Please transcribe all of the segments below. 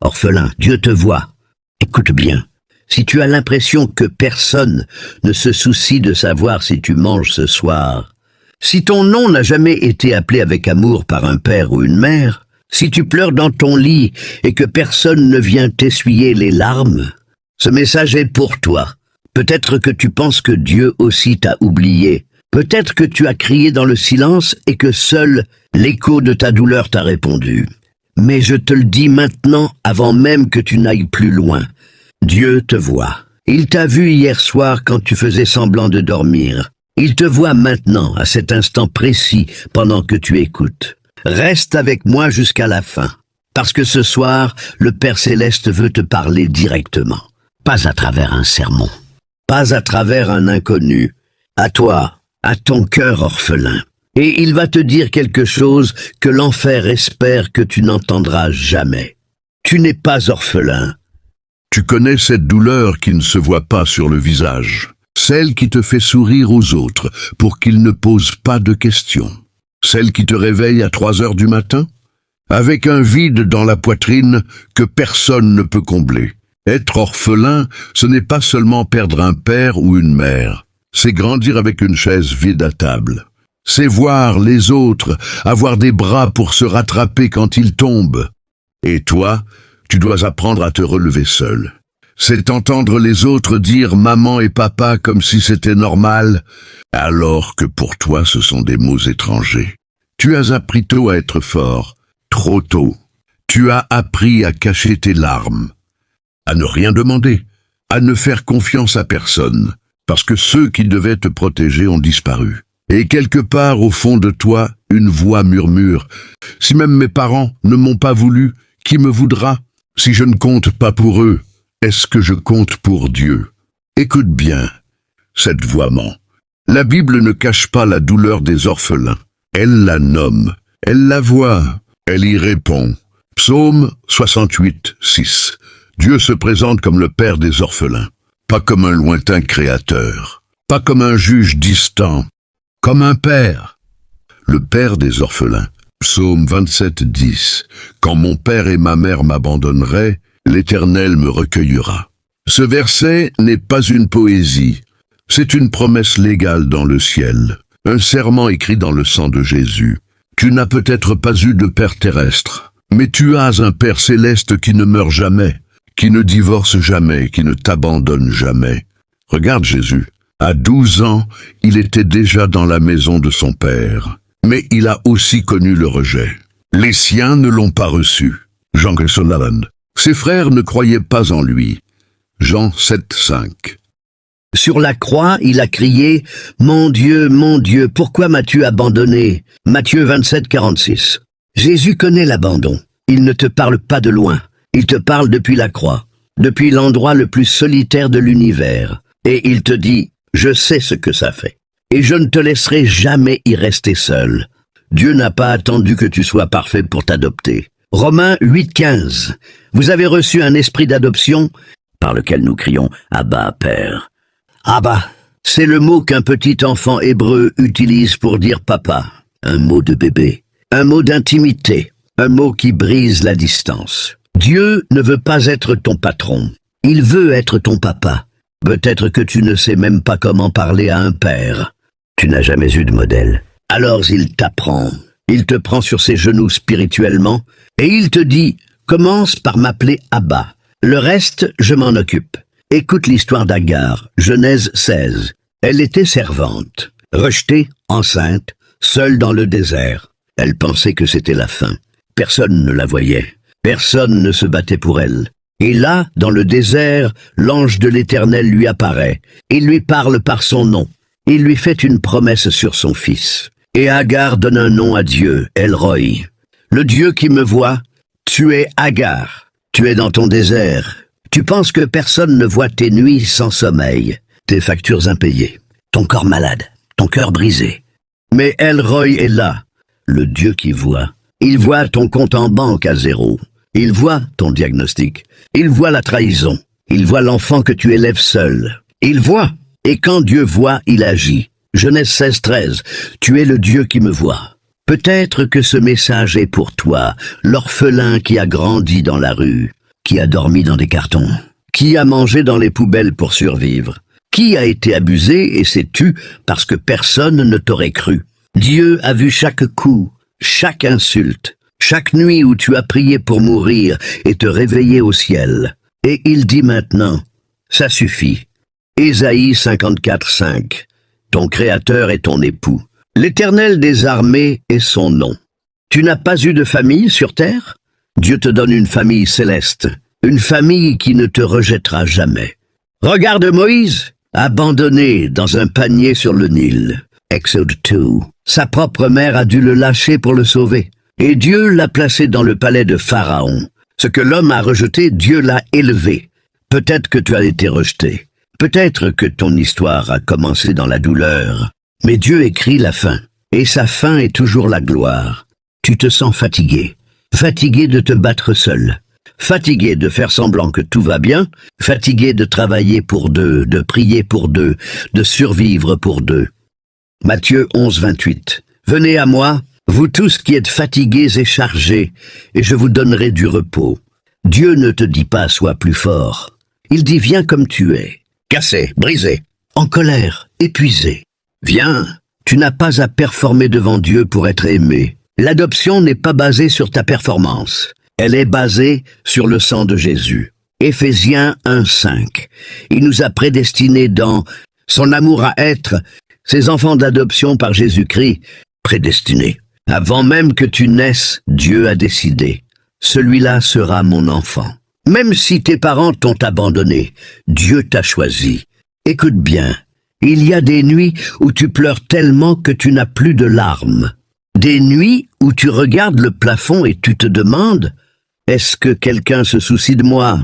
Orphelin, Dieu te voit. Écoute bien. Si tu as l'impression que personne ne se soucie de savoir si tu manges ce soir, si ton nom n'a jamais été appelé avec amour par un père ou une mère, si tu pleures dans ton lit et que personne ne vient t'essuyer les larmes, ce message est pour toi. Peut-être que tu penses que Dieu aussi t'a oublié. Peut-être que tu as crié dans le silence et que seul l'écho de ta douleur t'a répondu. Mais je te le dis maintenant, avant même que tu n'ailles plus loin. Dieu te voit. Il t'a vu hier soir quand tu faisais semblant de dormir. Il te voit maintenant, à cet instant précis, pendant que tu écoutes. Reste avec moi jusqu'à la fin, parce que ce soir, le Père Céleste veut te parler directement. Pas à travers un sermon, pas à travers un inconnu. À toi, à ton cœur orphelin. Et il va te dire quelque chose que l'enfer espère que tu n'entendras jamais. Tu n'es pas orphelin. Tu connais cette douleur qui ne se voit pas sur le visage, celle qui te fait sourire aux autres pour qu'ils ne posent pas de questions, celle qui te réveille à 3 heures du matin, avec un vide dans la poitrine que personne ne peut combler. Être orphelin, ce n'est pas seulement perdre un père ou une mère, c'est grandir avec une chaise vide à table. C'est voir les autres avoir des bras pour se rattraper quand ils tombent. Et toi, tu dois apprendre à te relever seul. C'est entendre les autres dire maman et papa comme si c'était normal, alors que pour toi ce sont des mots étrangers. Tu as appris tôt à être fort, trop tôt. Tu as appris à cacher tes larmes, à ne rien demander, à ne faire confiance à personne, parce que ceux qui devaient te protéger ont disparu. Et quelque part au fond de toi, une voix murmure « Si même mes parents ne m'ont pas voulu, qui me voudra ? Si je ne compte pas pour eux, est-ce que je compte pour Dieu ?» Écoute bien, cette voix ment. La Bible ne cache pas la douleur des orphelins. Elle la nomme, elle la voit, elle y répond. Psaume 68, 6. Dieu se présente comme le Père des orphelins, pas comme un lointain créateur, pas comme un juge distant, comme un père. Le Père des orphelins. Psaume 27, 10. Quand mon père et ma mère m'abandonneraient, l'Éternel me recueillera. Ce verset n'est pas une poésie, c'est une promesse légale dans le ciel, un serment écrit dans le sang de Jésus. Tu n'as peut-être pas eu de père terrestre, mais tu as un Père céleste qui ne meurt jamais, qui ne divorce jamais, qui ne t'abandonne jamais. Regarde Jésus. À 12 ans, il était déjà dans la maison de son père. Mais il a aussi connu le rejet. Les siens ne l'ont pas reçu. Jean Grayson. Ses frères ne croyaient pas en lui. Jean 7, 5. Sur la croix, il a crié « Mon Dieu, pourquoi m'as-tu abandonné ?» Matthieu 27, 46. Jésus connaît l'abandon. Il ne te parle pas de loin. Il te parle depuis la croix, depuis l'endroit le plus solitaire de l'univers. Et il te dit « Je sais ce que ça fait. Et je ne te laisserai jamais y rester seul. » Dieu n'a pas attendu que tu sois parfait pour t'adopter. Romains 8, 15. Vous avez reçu un esprit d'adoption par lequel nous crions « Abba, Père ». Abba, c'est le mot qu'un petit enfant hébreu utilise pour dire papa. Un mot de bébé, un mot d'intimité, un mot qui brise la distance. Dieu ne veut pas être ton patron. Il veut être ton papa. Peut-être que tu ne sais même pas comment parler à un père. Tu n'as jamais eu de modèle. Alors il t'apprend. Il te prend sur ses genoux spirituellement et il te dit « Commence par m'appeler Abba. Le reste, je m'en occupe. » Écoute l'histoire d'Agar, Genèse 16. Elle était servante, rejetée, enceinte, seule dans le désert. Elle pensait que c'était la fin. Personne ne la voyait. Personne ne se battait pour elle. Et là, dans le désert, l'ange de l'Éternel lui apparaît. Il lui parle par son nom. Il lui fait une promesse sur son fils. Et Agar donne un nom à Dieu, El-Roi. Le Dieu qui me voit, tu es Agar. Tu es dans ton désert. Tu penses que personne ne voit tes nuits sans sommeil, tes factures impayées, ton corps malade, ton cœur brisé. Mais El-Roi est là, le Dieu qui voit. Il voit ton compte en banque à 0. Il voit ton diagnostic. Il voit la trahison. Il voit l'enfant que tu élèves seul. Il voit. Et quand Dieu voit, il agit. Genèse 16, 13. Tu es le Dieu qui me voit. Peut-être que ce message est pour toi, l'orphelin qui a grandi dans la rue. Qui a dormi dans des cartons? Qui a mangé dans les poubelles pour survivre? Qui a été abusé et s'est tu parce que personne ne t'aurait cru? Dieu a vu chaque coup, chaque insulte, chaque nuit où tu as prié pour mourir et te réveiller au ciel. Et il dit maintenant, ça suffit. Ésaïe 54:5. Ton Créateur est ton époux. L'Éternel des armées est son nom. Tu n'as pas eu de famille sur terre? Dieu te donne une famille céleste, une famille qui ne te rejettera jamais. Regarde Moïse, abandonné dans un panier sur le Nil. Exode 2. Sa propre mère a dû le lâcher pour le sauver. Et Dieu l'a placé dans le palais de Pharaon. Ce que l'homme a rejeté, Dieu l'a élevé. Peut-être que tu as été rejeté. Peut-être que ton histoire a commencé dans la douleur. Mais Dieu écrit la fin. Et sa fin est toujours la gloire. Tu te sens fatigué. Fatigué de te battre seul. Fatigué de faire semblant que tout va bien. Fatigué de travailler pour deux, de prier pour deux, de survivre pour deux. Matthieu 11:28. Venez à moi, vous tous qui êtes fatigués et chargés, et je vous donnerai du repos. Dieu ne te dit pas sois plus fort. Il dit viens comme tu es, cassé, brisé, en colère, épuisé. Viens, tu n'as pas à performer devant Dieu pour être aimé. L'adoption n'est pas basée sur ta performance. Elle est basée sur le sang de Jésus. Éphésiens 1:5. Il nous a prédestinés dans son amour à être ses enfants d'adoption par Jésus-Christ, prédestinés. Avant même que tu naisses, Dieu a décidé. Celui-là sera mon enfant. Même si tes parents t'ont abandonné, Dieu t'a choisi. Écoute bien, il y a des nuits où tu pleures tellement que tu n'as plus de larmes. Des nuits où tu regardes le plafond et tu te demandes « Est-ce que quelqu'un se soucie de moi ?»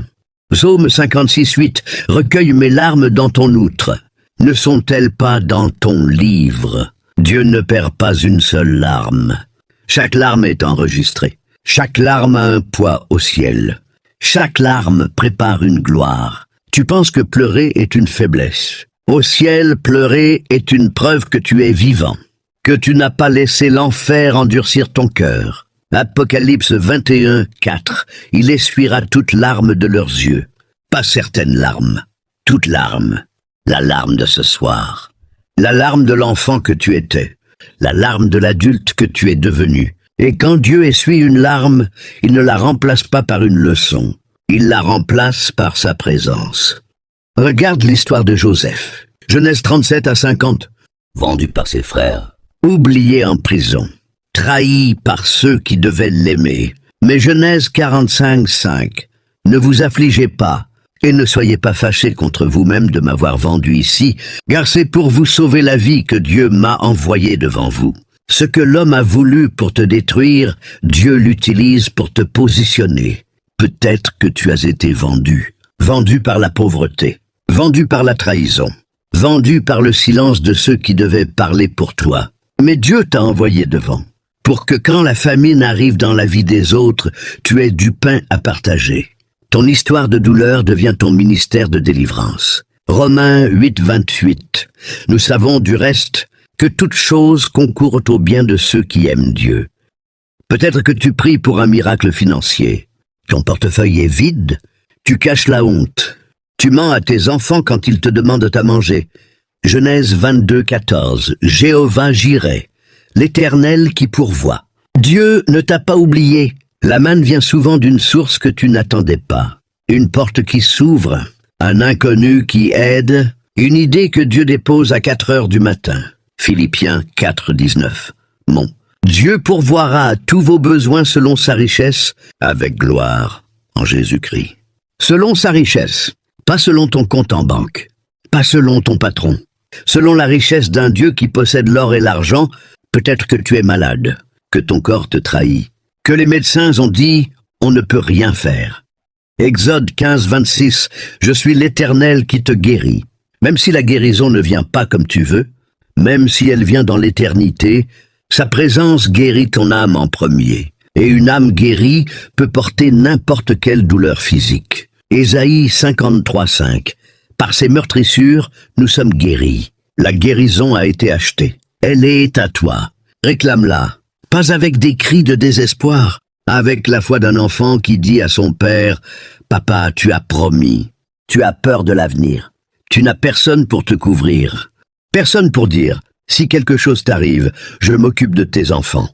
Psaume 56:8 « Recueille mes larmes dans ton outre. Ne sont-elles pas dans ton livre ?» Dieu ne perd pas une seule larme. Chaque larme est enregistrée. Chaque larme a un poids au ciel. Chaque larme prépare une gloire. Tu penses que pleurer est une faiblesse. Au ciel, pleurer est une preuve que tu es vivant, que tu n'as pas laissé l'enfer endurcir ton cœur. Apocalypse 21:4. Il essuiera toutes larmes de leurs yeux. Pas certaines larmes, toutes larmes. La larme de ce soir. La larme de l'enfant que tu étais. La larme de l'adulte que tu es devenu. Et quand Dieu essuie une larme, il ne la remplace pas par une leçon. Il la remplace par sa présence. Regarde l'histoire de Joseph. Genèse 37-50. Vendu par ses frères. Oublié en prison. Trahi par ceux qui devaient l'aimer. Mais Genèse 45:5. Ne vous affligez pas, et ne soyez pas fâchés contre vous-même de m'avoir vendu ici, car c'est pour vous sauver la vie que Dieu m'a envoyé devant vous. Ce que l'homme a voulu pour te détruire, Dieu l'utilise pour te positionner. Peut-être que tu as été vendu. Vendu par la pauvreté. Vendu par la trahison. Vendu par le silence de ceux qui devaient parler pour toi. Mais Dieu t'a envoyé devant, pour que quand la famine arrive dans la vie des autres, tu aies du pain à partager. Ton histoire de douleur devient ton ministère de délivrance. Romains 8:28. Nous savons du reste que toute chose concourt au bien de ceux qui aiment Dieu. Peut-être que tu pries pour un miracle financier. Ton portefeuille est vide, tu caches la honte. Tu mens à tes enfants quand ils te demandent à manger. Genèse 22:14. Jéhovah Jireh, l'Éternel qui pourvoit. Dieu ne t'a pas oublié. La manne vient souvent d'une source que tu n'attendais pas. Une porte qui s'ouvre, un inconnu qui aide, une idée que Dieu dépose à 4 heures du matin. Philippiens 4:19. Mon Dieu pourvoira à tous vos besoins selon sa richesse, avec gloire, en Jésus-Christ. Selon sa richesse, pas selon ton compte en banque, pas selon ton patron. Selon la richesse d'un Dieu qui possède l'or et l'argent, peut-être que tu es malade, que ton corps te trahit, que les médecins ont dit « on ne peut rien faire ». Exode 15:26. Je suis l'Éternel qui te guérit. Même si la guérison ne vient pas comme tu veux, même si elle vient dans l'éternité, sa présence guérit ton âme en premier. Et une âme guérie peut porter n'importe quelle douleur physique. Ésaïe 53:5. Par ses meurtrissures, nous sommes guéris. La guérison a été achetée. Elle est à toi. Réclame-la. Pas avec des cris de désespoir, avec la foi d'un enfant qui dit à son père « Papa, tu as promis. Tu as peur de l'avenir. Tu n'as personne pour te couvrir. Personne pour dire, si quelque chose t'arrive, je m'occupe de tes enfants.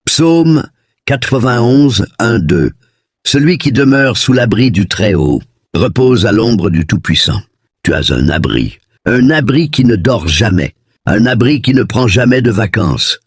Psaume 91, 1-2. Celui qui demeure sous l'abri du Très-Haut repose à l'ombre du Tout-Puissant. Tu as un abri qui ne dort jamais, un abri qui ne prend jamais de vacances.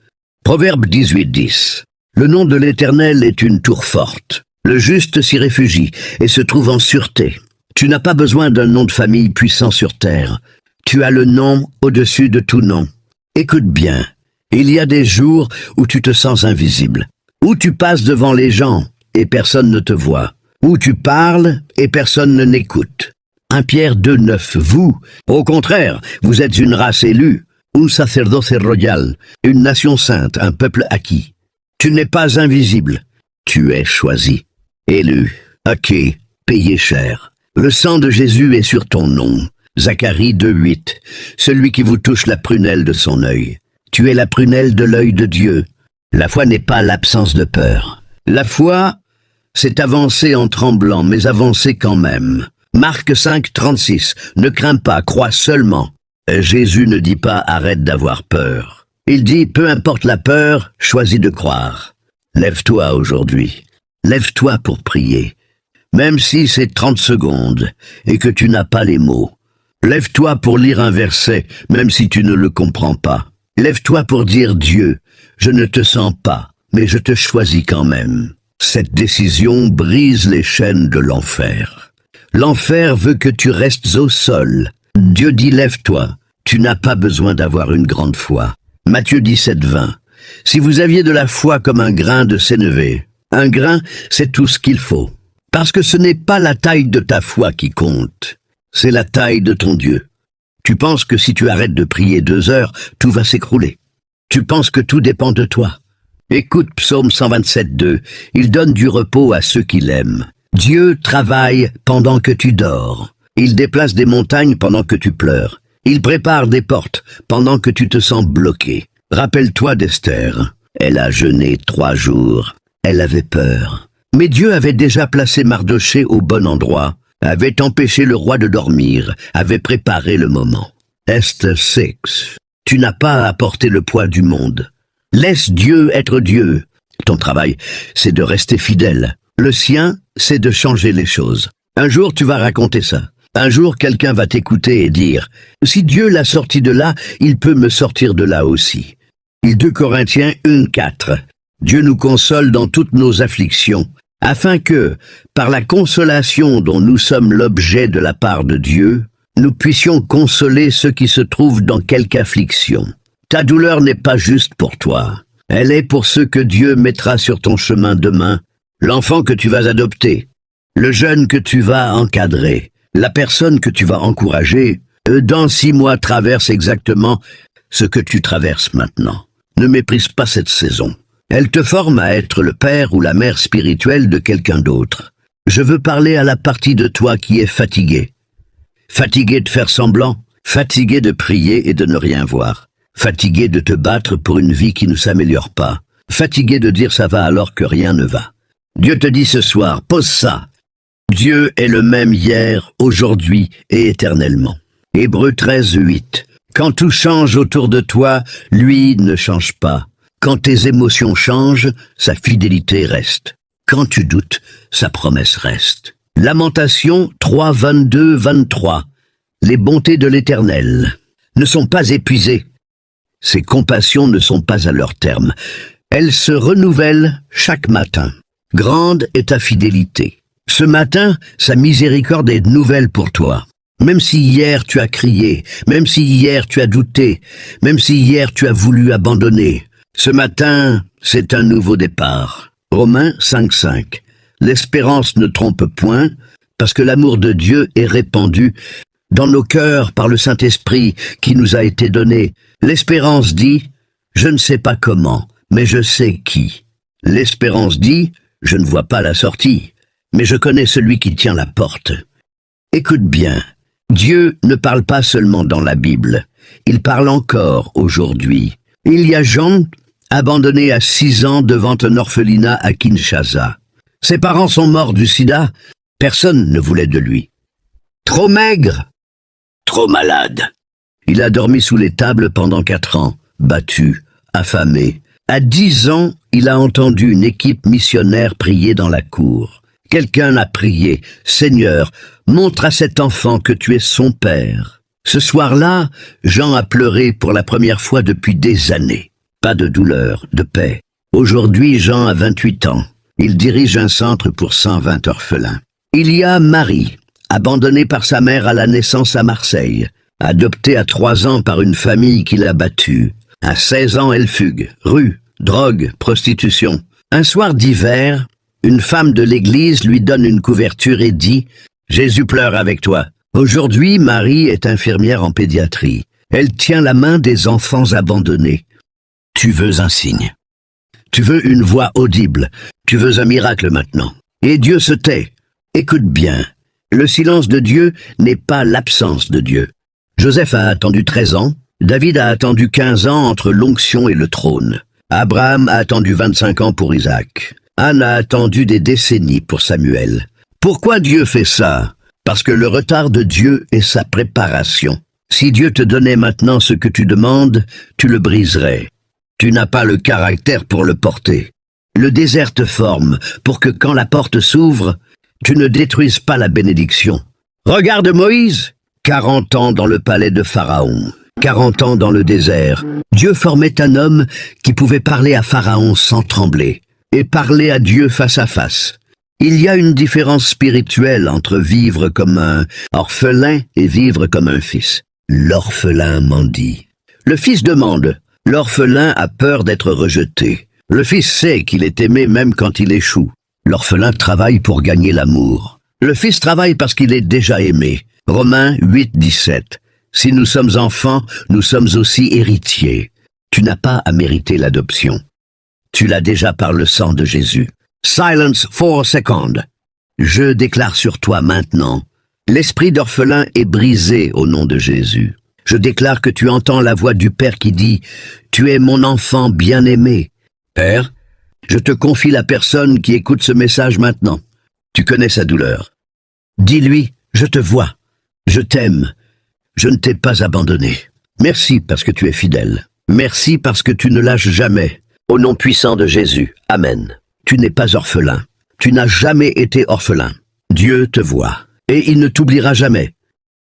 Proverbe 18:10. Le nom de l'Éternel est une tour forte. Le juste s'y réfugie et se trouve en sûreté. Tu n'as pas besoin d'un nom de famille puissant sur terre. Tu as le nom au-dessus de tout nom. Écoute bien, il y a des jours où tu te sens invisible, où tu passes devant les gens et personne ne te voit, où tu parles et personne ne n'écoute. 1 Pierre 2:9. Vous, au contraire, vous êtes une race élue, un sacerdoce royal, une nation sainte, un peuple acquis. Tu n'es pas invisible, tu es choisi, élu, acquis, payé cher. Le sang de Jésus est sur ton nom. Zacharie 2:8. Celui qui vous touche la prunelle de son œil. Tu es la prunelle de l'œil de Dieu. La foi n'est pas l'absence de peur. La foi, c'est avancer en tremblant, mais avancer quand même. Marc 5:36. Ne crains pas, crois seulement. Jésus ne dit pas arrête d'avoir peur. Il dit peu importe la peur, choisis de croire. Lève-toi aujourd'hui. Lève-toi pour prier. Même si c'est 30 secondes et que tu n'as pas les mots. Lève-toi pour lire un verset, même si tu ne le comprends pas. Lève-toi pour dire Dieu, je ne te sens pas, mais je te choisis quand même. Cette décision brise les chaînes de l'enfer. L'enfer veut que tu restes au sol. Dieu dit lève-toi, tu n'as pas besoin d'avoir une grande foi. Matthieu 17:20. Si vous aviez de la foi comme un grain de sénévé, un grain, c'est tout ce qu'il faut. Parce que ce n'est pas la taille de ta foi qui compte, c'est la taille de ton Dieu. Tu penses que si tu arrêtes de prier 2 heures, tout va s'écrouler. Tu penses que tout dépend de toi. Écoute Psaume 127:2, il donne du repos à ceux qui l'aiment. Dieu travaille pendant que tu dors. Il déplace des montagnes pendant que tu pleures. Il prépare des portes pendant que tu te sens bloqué. Rappelle-toi d'Esther. Elle a jeûné 3 jours. Elle avait peur. Mais Dieu avait déjà placé Mardochée au bon endroit, avait empêché le roi de dormir, avait préparé le moment. Esther 6. Tu n'as pas à porter le poids du monde. Laisse Dieu être Dieu. Ton travail, c'est de rester fidèle. Le sien, c'est de changer les choses. Un jour, tu vas raconter ça. Un jour, quelqu'un va t'écouter et dire « Si Dieu l'a sorti de là, il peut me sortir de là aussi. » 2 Corinthiens 1:4. Dieu nous console dans toutes nos afflictions, afin que, par la consolation dont nous sommes l'objet de la part de Dieu, nous puissions consoler ceux qui se trouvent dans quelque affliction. Ta douleur n'est pas juste pour toi. Elle est pour ceux que Dieu mettra sur ton chemin demain, l'enfant que tu vas adopter, le jeune que tu vas encadrer, la personne que tu vas encourager. Dans 6 mois traverse exactement ce que tu traverses maintenant. Ne méprise pas cette saison. Elle te forme à être le père ou la mère spirituelle de quelqu'un d'autre. Je veux parler à la partie de toi qui est fatiguée. Fatiguée de faire semblant, fatiguée de prier et de ne rien voir. Fatiguée de te battre pour une vie qui ne s'améliore pas. Fatiguée de dire ça va alors que rien ne va. Dieu te dit ce soir, pose ça. Dieu est le même hier, aujourd'hui et éternellement. Hébreux 13:8. Quand tout change autour de toi, lui ne change pas. Quand tes émotions changent, sa fidélité reste. Quand tu doutes, sa promesse reste. Lamentation 3:22-23. Les bontés de l'Éternel ne sont pas épuisées. Ses compassions ne sont pas à leur terme. Elles se renouvellent chaque matin. Grande est ta fidélité. Ce matin, sa miséricorde est nouvelle pour toi. Même si hier tu as crié, même si hier tu as douté, même si hier tu as voulu abandonner, ce matin, c'est un nouveau départ. Romains 5:5. L'espérance ne trompe point, parce que l'amour de Dieu est répandu dans nos cœurs par le Saint-Esprit qui nous a été donné. L'espérance dit, je ne sais pas comment, mais je sais qui. L'espérance dit, je ne vois pas la sortie, mais je connais celui qui tient la porte. Écoute bien, Dieu ne parle pas seulement dans la Bible, il parle encore aujourd'hui. Il y a Jean, abandonné à 6 ans devant un orphelinat à Kinshasa. Ses parents sont morts du sida, Personne ne voulait de lui. Trop maigre, trop malade. Il a dormi sous les tables pendant 4 ans, battu, affamé. À 10 ans, il a entendu une équipe missionnaire prier dans la cour. Quelqu'un a prié, « Seigneur, montre à cet enfant que tu es son père. » Ce soir-là, Jean a pleuré pour la première fois depuis des années. Pas de douleur, de paix. Aujourd'hui, Jean a 28 ans. Il dirige un centre pour 120 orphelins. Il y a Marie, abandonnée par sa mère à la naissance à Marseille, adoptée à 3 ans par une famille qui l'a battue. À 16 ans, elle fugue. Rue, drogue, prostitution. Un soir d'hiver, une femme de l'église lui donne une couverture et dit « Jésus pleure avec toi ». Aujourd'hui, Marie est infirmière en pédiatrie. Elle tient la main des enfants abandonnés. Tu veux un signe. Tu veux une voix audible. Tu veux un miracle maintenant. Et Dieu se tait. Écoute bien. Le silence de Dieu n'est pas l'absence de Dieu. Joseph a attendu 13 ans. David a attendu 15 ans entre l'onction et le trône. Abraham a attendu 25 ans pour Isaac. Anne a attendu des décennies pour Samuel. Pourquoi Dieu fait ça? Parce que le retard de Dieu est sa préparation. Si Dieu te donnait maintenant ce que tu demandes, tu le briserais. Tu n'as pas le caractère pour le porter. Le désert te forme pour que quand la porte s'ouvre, tu ne détruises pas la bénédiction. Regarde Moïse, 40 ans dans le palais de Pharaon, 40 ans dans le désert. Dieu formait un homme qui pouvait parler à Pharaon sans trembler et parler à Dieu face à face. Il y a une différence spirituelle entre vivre comme un orphelin et vivre comme un fils. L'orphelin mendie. Le fils demande. L'orphelin a peur d'être rejeté. Le fils sait qu'il est aimé même quand il échoue. L'orphelin travaille pour gagner l'amour. Le fils travaille parce qu'il est déjà aimé. Romains 8, 17. Si nous sommes enfants, nous sommes aussi héritiers. Tu n'as pas à mériter l'adoption. Tu l'as déjà par le sang de Jésus. Silence 4 seconds. Je déclare sur toi maintenant. L'esprit d'orphelin est brisé au nom de Jésus. Je déclare que tu entends la voix du Père qui dit « Tu es mon enfant bien-aimé. » Père, je te confie la personne qui écoute ce message maintenant. Tu connais sa douleur. Dis-lui « Je te vois. Je t'aime. Je ne t'ai pas abandonné. Merci parce que tu es fidèle. Merci parce que tu ne lâches jamais. Au nom puissant de Jésus. Amen. Tu n'es pas orphelin. Tu n'as jamais été orphelin. Dieu te voit. Et il ne t'oubliera jamais.